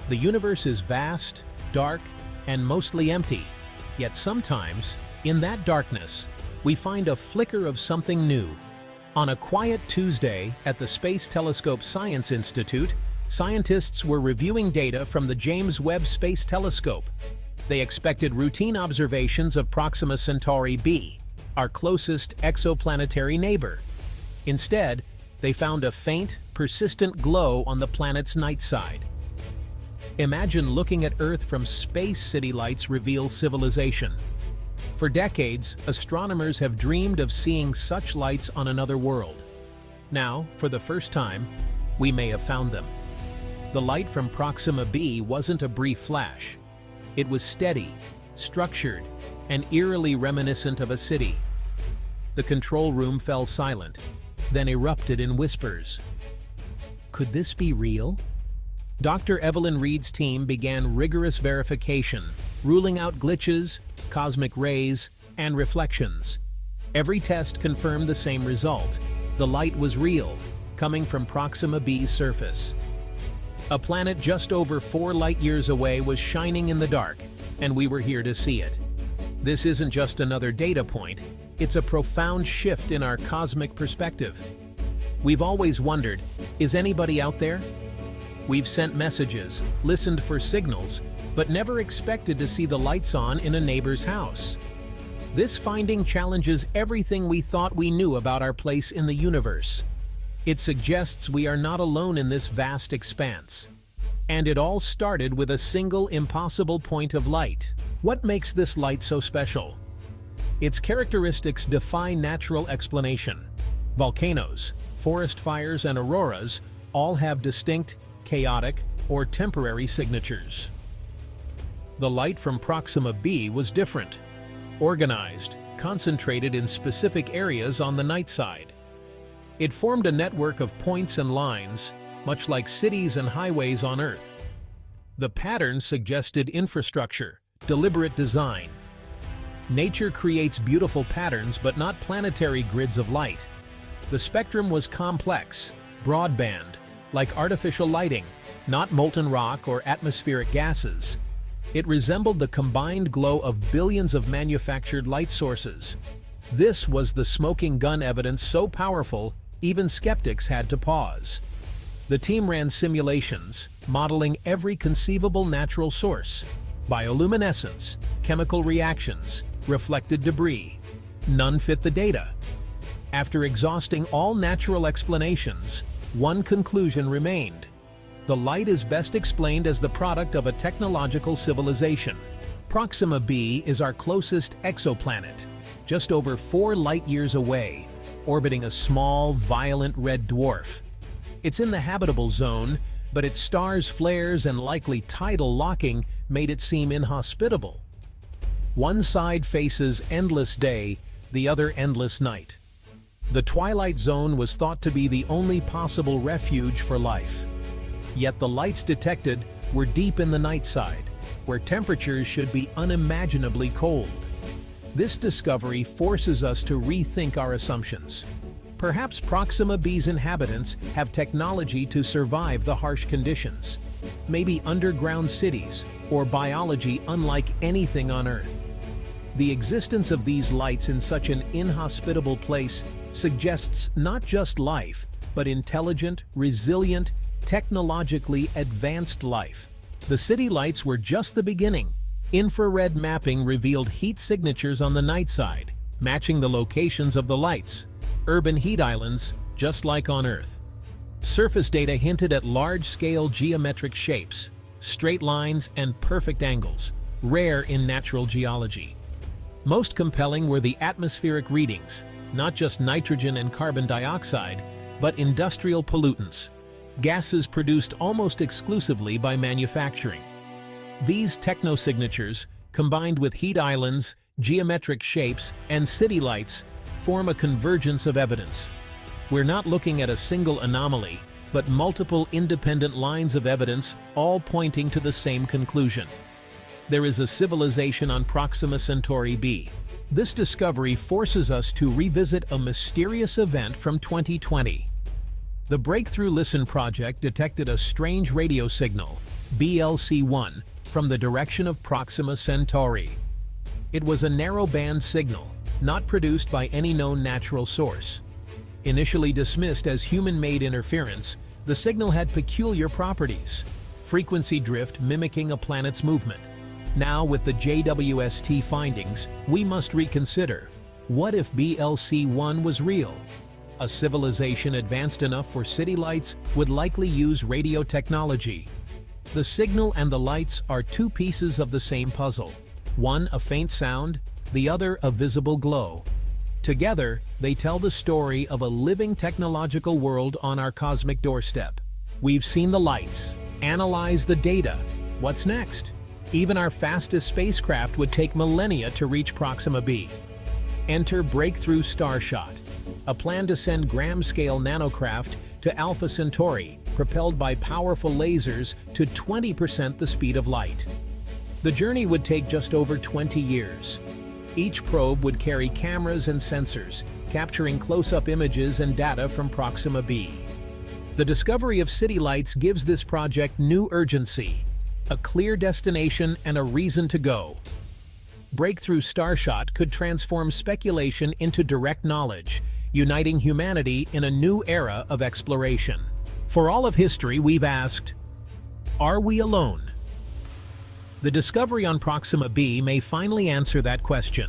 The universe is vast, dark, and mostly empty, yet sometimes, in that darkness, we find a flicker of something new. On a quiet Tuesday at the Space Telescope Science Institute, scientists were reviewing data from the James Webb Space Telescope. They expected routine observations of Proxima Centauri B, our closest exoplanetary neighbor. Instead, they found a faint, persistent glow on the planet's night side. Imagine looking at Earth from space. City lights reveal civilization. For decades, astronomers have dreamed of seeing such lights on another world. Now, for the first time, we may have found them. The light from Proxima B wasn't a brief flash. It was steady, structured, and eerily reminiscent of a city. The control room fell silent, then erupted in whispers. Could this be real? Dr. Evelyn Reed's team began rigorous verification, ruling out glitches, cosmic rays, and reflections. Every test confirmed the same result. The light was real, coming from Proxima B's surface. A planet just over 4 light-years away was shining in the dark, and we were here to see it. This isn't just another data point, it's a profound shift in our cosmic perspective. We've always wondered, is anybody out there? We've sent messages, listened for signals, but never expected to see the lights on in a neighbor's house. This finding challenges everything we thought we knew about our place in the universe. It suggests we are not alone in this vast expanse. And it all started with a single impossible point of light. What makes this light so special? Its characteristics defy natural explanation. Volcanoes, forest fires, and auroras all have distinct, chaotic, or temporary signatures. The light from Proxima B was different, organized, concentrated in specific areas on the night side. It formed a network of points and lines, much like cities and highways on Earth. The pattern suggested infrastructure, deliberate design. Nature creates beautiful patterns but not planetary grids of light. The spectrum was complex, broadband, like artificial lighting, not molten rock or atmospheric gases. It resembled the combined glow of billions of manufactured light sources. This was the smoking gun evidence so powerful, even skeptics had to pause. The team ran simulations, modeling every conceivable natural source: bioluminescence, chemical reactions, reflected debris. None fit the data. After exhausting all natural explanations, one conclusion remained. The light is best explained as the product of a technological civilization. Proxima B is our closest exoplanet, just over 4 light-years away, orbiting a small, violent red dwarf. It's in the habitable zone, but its star's flares and likely tidal locking made it seem inhospitable. One side faces endless day, the other endless night. The twilight zone was thought to be the only possible refuge for life. Yet the lights detected were deep in the night side, where temperatures should be unimaginably cold. This discovery forces us to rethink our assumptions. Perhaps Proxima B's inhabitants have technology to survive the harsh conditions. Maybe underground cities, or biology unlike anything on Earth. The existence of these lights in such an inhospitable place suggests not just life, but intelligent, resilient, technologically advanced life. The city lights were just the beginning. Infrared mapping revealed heat signatures on the night side, matching the locations of the lights. Urban heat islands, just like on Earth. Surface data hinted at large-scale geometric shapes, straight lines, and perfect angles, rare in natural geology. Most compelling were the atmospheric readings, not just nitrogen and carbon dioxide, but industrial pollutants, gases produced almost exclusively by manufacturing. These technosignatures, combined with heat islands, geometric shapes, and city lights, form a convergence of evidence. We're not looking at a single anomaly, but multiple independent lines of evidence, all pointing to the same conclusion. There is a civilization on Proxima Centauri B. This discovery forces us to revisit a mysterious event from 2020. The Breakthrough Listen project detected a strange radio signal, BLC-1, from the direction of Proxima Centauri. It was a narrow-band signal, not produced by any known natural source. Initially dismissed as human-made interference, the signal had peculiar properties: frequency drift mimicking a planet's movement. Now, with the JWST findings, we must reconsider. What if BLC-1 was real? A civilization advanced enough for city lights would likely use radio technology. The signal and the lights are two pieces of the same puzzle. One a faint sound, the other a visible glow. Together, they tell the story of a living technological world on our cosmic doorstep. We've seen the lights, analyzed the data. What's next? Even our fastest spacecraft would take millennia to reach Proxima B. Enter Breakthrough Starshot, a plan to send gram-scale nanocraft to Alpha Centauri, propelled by powerful lasers to 20% the speed of light. The journey would take just over 20 years. Each probe would carry cameras and sensors, capturing close-up images and data from Proxima B. The discovery of city lights gives this project new urgency, a clear destination and a reason to go. Breakthrough Starshot could transform speculation into direct knowledge, uniting humanity in a new era of exploration. For all of history, we've asked, are we alone? The discovery on Proxima B may finally answer that question.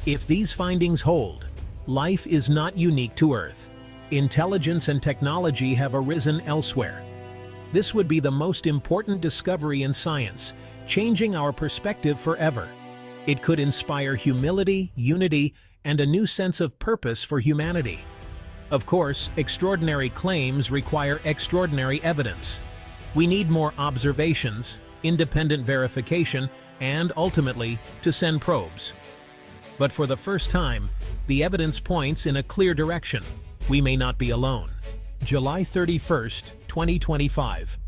If these findings hold, life is not unique to Earth. Intelligence and technology have arisen elsewhere. This would be the most important discovery in science, changing our perspective forever. It could inspire humility, unity, and a new sense of purpose for humanity. Of course, extraordinary claims require extraordinary evidence. We need more observations, independent verification, and ultimately, to send probes. But for the first time, the evidence points in a clear direction. We may not be alone. July 31st, 2025.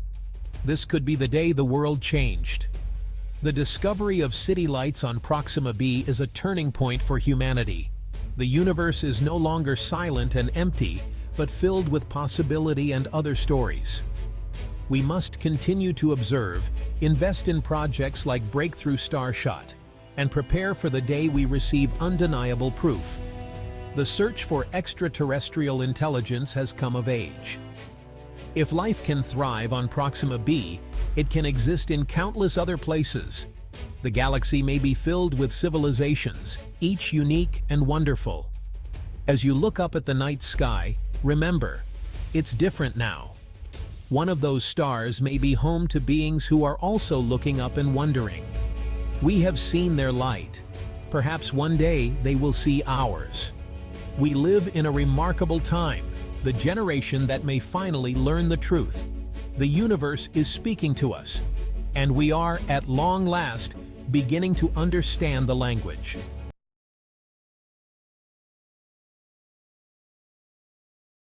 This could be the day the world changed. The discovery of city lights on Proxima B is a turning point for humanity. The universe is no longer silent and empty, but filled with possibility and other stories. We must continue to observe, invest in projects like Breakthrough Starshot, and prepare for the day we receive undeniable proof. The search for extraterrestrial intelligence has come of age. If life can thrive on Proxima B, it can exist in countless other places. The galaxy may be filled with civilizations, each unique and wonderful. As you look up at the night sky, remember, it's different now. One of those stars may be home to beings who are also looking up and wondering. We have seen their light. Perhaps one day they will see ours. We live in a remarkable time, the generation that may finally learn the truth. The universe is speaking to us, and we are, at long last, beginning to understand the language.